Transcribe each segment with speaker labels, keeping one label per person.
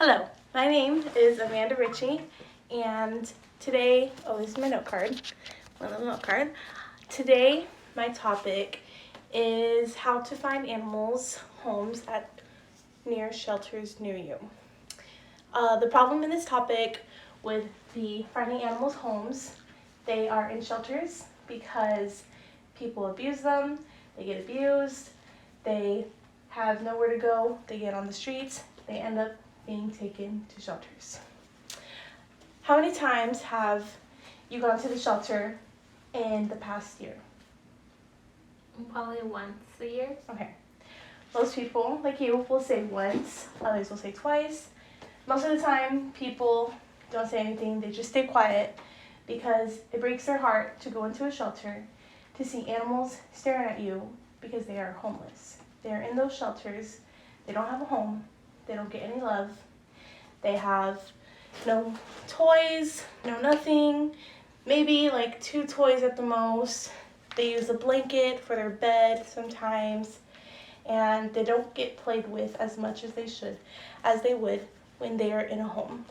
Speaker 1: Hello, my name is Amanda Ritchie, and today, this is my note card, my little note card. Today, my topic is how to find animals' homes at near shelters near you. The problem in this topic with the finding animals' homes, they are in shelters because people abuse them, they get abused, they have nowhere to go, they get on the streets, they end up being taken to shelters. How many times have you gone to the shelter in the past year?
Speaker 2: Probably once a year.
Speaker 1: Okay. Most people, like you, will say once, others will say twice. Most of the time, people don't say anything, they just stay quiet because it breaks their heart to go into a shelter to see animals staring at you because they are homeless. They're in those shelters, they don't have a home, they don't get any love, they have no toys, no nothing, maybe like 2 toys at the most. They use a blanket for their bed sometimes, and they don't get played with as much as they would when they are in a home.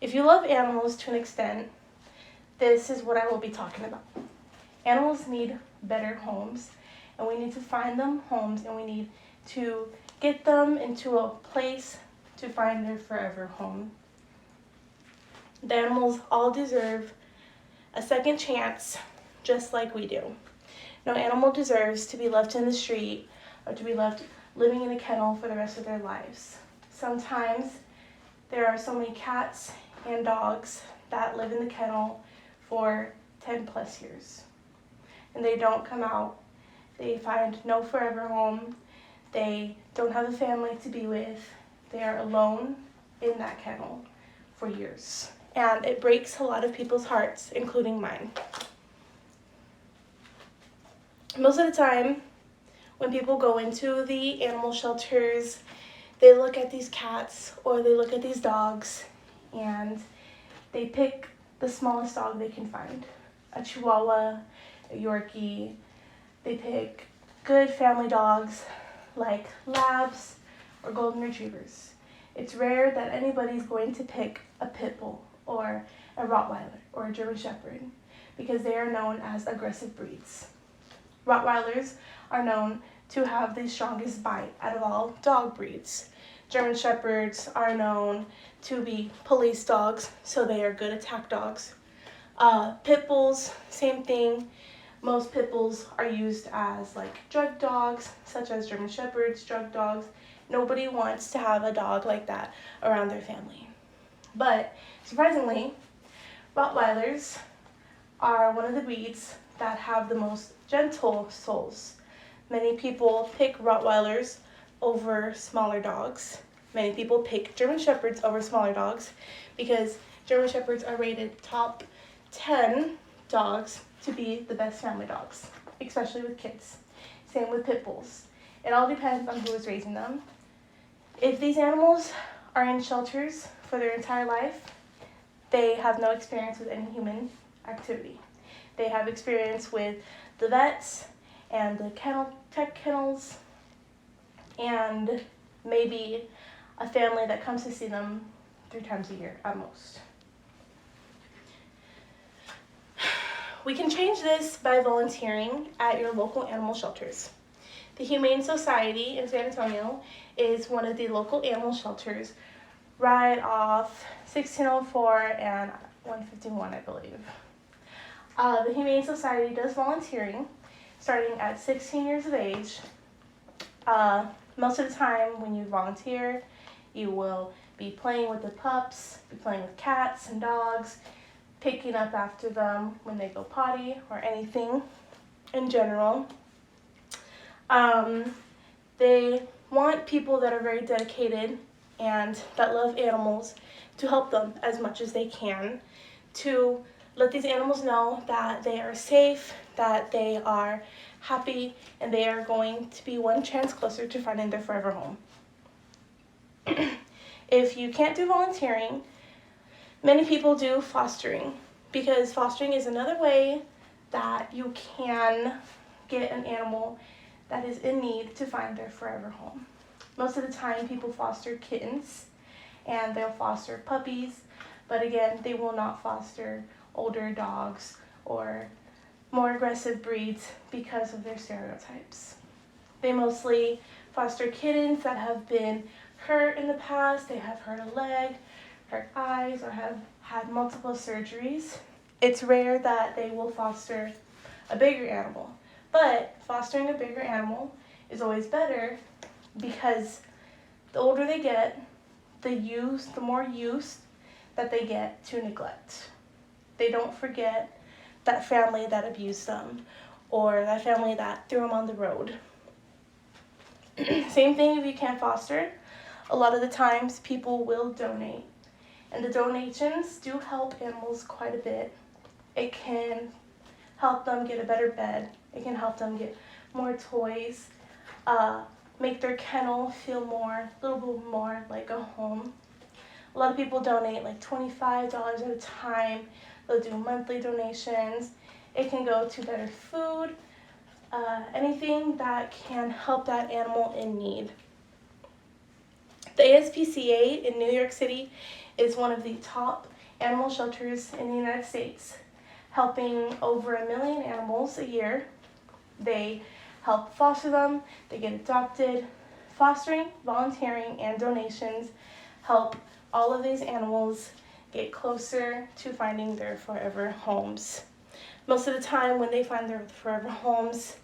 Speaker 1: If you love animals to an extent, this is what I will be talking about. Animals need better homes, and we need to find them homes, and we need to get them into a place to find their forever home. The animals all deserve a second chance, just like we do. No animal deserves to be left in the street or to be left living in a kennel for the rest of their lives. Sometimes there are so many cats and dogs that live in the kennel for 10 plus years, and they don't come out. They find no forever home. They don't have a family to be with. They are alone in that kennel for years. And it breaks a lot of people's hearts, including mine. Most of the time, when people go into the animal shelters, they look at these cats or they look at these dogs and they pick the smallest dog they can find. A Chihuahua, a Yorkie. They pick good family dogs like Labs or Golden Retrievers. It's rare that anybody's going to pick a Pit Bull or a Rottweiler or a German Shepherd because they are known as aggressive breeds. Rottweilers are known to have the strongest bite out of all dog breeds. German Shepherds are known to be police dogs, so they are good attack dogs. Pit Bulls, same thing. Most Pit Bulls are used as like drug dogs, such as German Shepherds, drug dogs. Nobody wants to have a dog like that around their family. But surprisingly, Rottweilers are one of the breeds that have the most gentle souls. Many people pick Rottweilers over smaller dogs. Many people pick German Shepherds over smaller dogs because German Shepherds are rated top 10 dogs to be the best family dogs, especially with kids. Same with Pit Bulls. It all depends on who is raising them. If these animals are in shelters for their entire life, they have no experience with any human activity. They have experience with the vets and the tech kennels and maybe a family that comes to see them 3 times a year at most. We can change this by volunteering at your local animal shelters. The Humane Society in San Antonio is one of the local animal shelters right off 1604 and 151, I believe. The Humane Society does volunteering starting at 16 years of age. Most of the time when you volunteer, you will be playing with the pups, be playing with cats and dogs, picking up after them when they go potty or anything in general. They want people that are very dedicated and that love animals to help them as much as they can, to let these animals know that they are safe, that they are happy, and they are going to be one chance closer to finding their forever home. If you can't do volunteering, many people do fostering, because fostering is another way that you can get an animal that is in need to find their forever home. Most of the time people foster kittens and they'll foster puppies, but again, they will not foster older dogs or more aggressive breeds because of their stereotypes. They mostly foster kittens that have been hurt in the past. They have hurt a leg, hurt eyes, or have had multiple surgeries. It's rare that they will foster a bigger animal, but fostering a bigger animal is always better because the older they get, the more used that they get to neglect. They don't forget that family that abused them or that family that threw them on the road. Same thing if you can't foster. A lot of the times people will donate, and the donations do help animals quite a bit. It can help them get a better bed. It can help them get more toys, make their kennel feel a little bit more like a home. A lot of people donate like $25 at a time. They'll do monthly donations. It can go to better food, anything that can help that animal in need. The ASPCA in New York City is one of the top animal shelters in the United States, helping over 1 million animals a year. They help foster them, they get adopted. Fostering, volunteering, and donations help all of these animals get closer to finding their forever homes. Most of the time when they find their forever homes,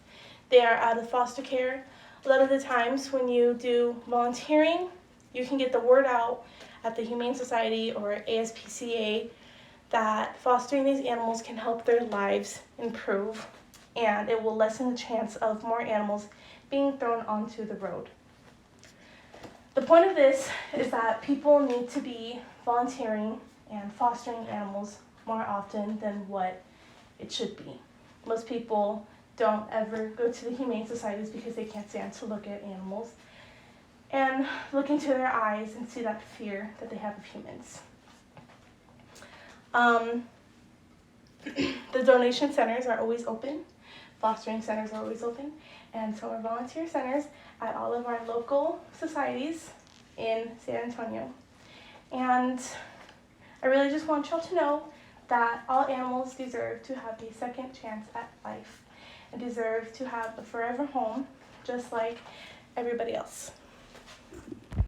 Speaker 1: they are out of foster care. A lot of the times when you do volunteering, you can get the word out at the Humane Society or ASPCA that fostering these animals can help their lives improve, and it will lessen the chance of more animals being thrown onto the road. The point of this is that people need to be volunteering and fostering animals more often than what it should be. Most people don't ever go to the Humane Societies because they can't stand to look at animals and look into their eyes and see that fear that they have of humans. The donation centers are always open. Fostering centers are always open. And so are volunteer centers at all of our local societies in San Antonio. And I really just want y'all to know that all animals deserve to have a second chance at life and deserve to have a forever home just like everybody else.